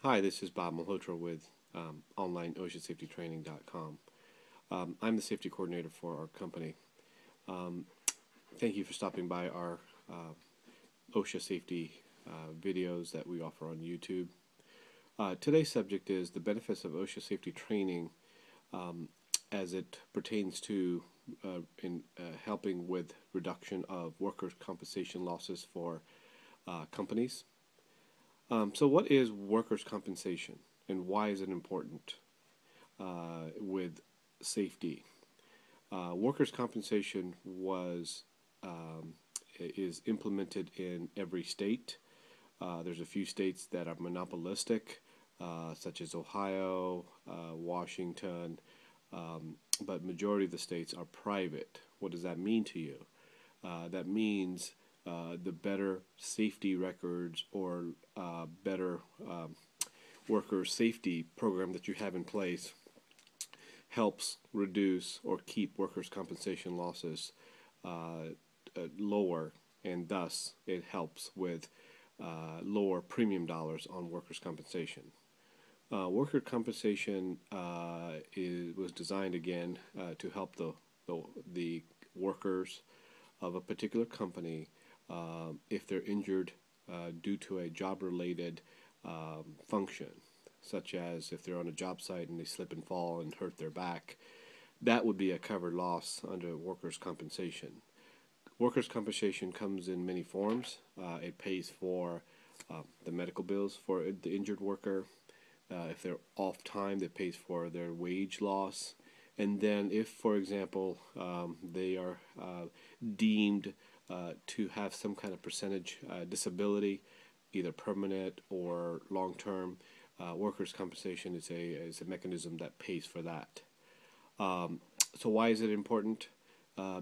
Hi, this is Bob Malhotra with online OSHASafetyTraining.com. I'm the safety coordinator for our company. Um, Thank you for stopping by our OSHA safety videos that we offer on YouTube. Today's subject is the benefits of OSHA safety training as it pertains to in helping with reduction of workers' compensation losses for companies. So what is workers' compensation and why is it important with safety? Workers' compensation is implemented in every state. There's a few states that are monopolistic, such as Ohio, Washington, but majority of the states are private. What does that mean to you? That means the better safety records or better worker safety program that you have in place helps reduce or keep workers' compensation losses lower, and thus it helps with lower premium dollars on workers' compensation. Worker compensation was designed again to help the workers of a particular company if they're injured due to a job-related function, such as if they're on a job site and they slip and fall and hurt their back. That would be a covered loss under workers' compensation. Workers' compensation comes in many forms. It pays for the medical bills for the injured worker. If they're off time, it pays for their wage loss. And then if, for example, they are deemed to have some kind of percentage disability, either permanent or long-term, workers' compensation is a mechanism that pays for that. So why is it important?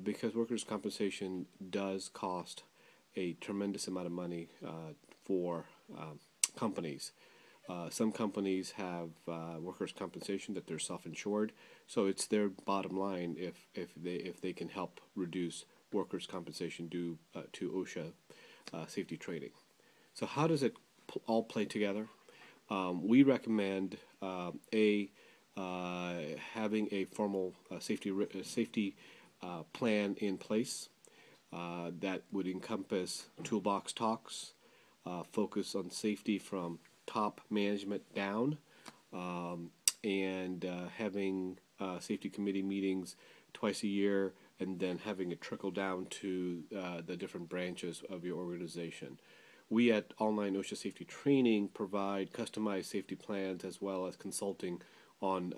Because workers' compensation does cost a tremendous amount of money for companies. Some companies have workers' compensation that they're self-insured, so it's their bottom line if they can help reduce workers' compensation due to OSHA safety training. So how does it all play together? We recommend having a formal safety plan in place that would encompass toolbox talks, focus on safety from top management down, and having safety committee meetings twice a year, and then having it trickle down to the different branches of your organization. We at Online OSHA Safety Training provide customized safety plans as well as consulting on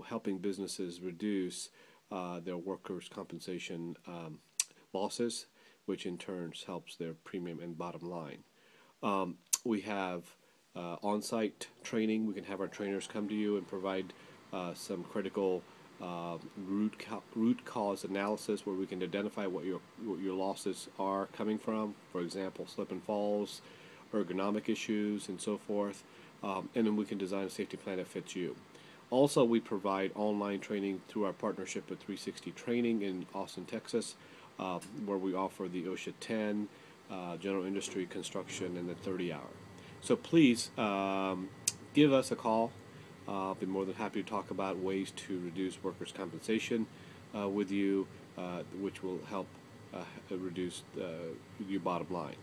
helping businesses reduce their workers' compensation losses, which in turn helps their premium and bottom line. We have on-site training. We can have our trainers come to you and provide some critical root cause analysis where we can identify what your losses are coming from. For example, slip and falls, ergonomic issues, and so forth. And then we can design a safety plan that fits you. Also, we provide online training through our partnership with 360 Training in Austin, Texas, where we offer the OSHA 10, general industry, construction, and the 30-hour. So please give us a call. I'll be more than happy to talk about ways to reduce workers' compensation with you, which will help reduce your bottom line.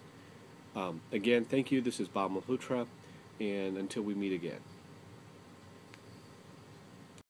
Again, thank you. This is Bob Malhotra, and until we meet again.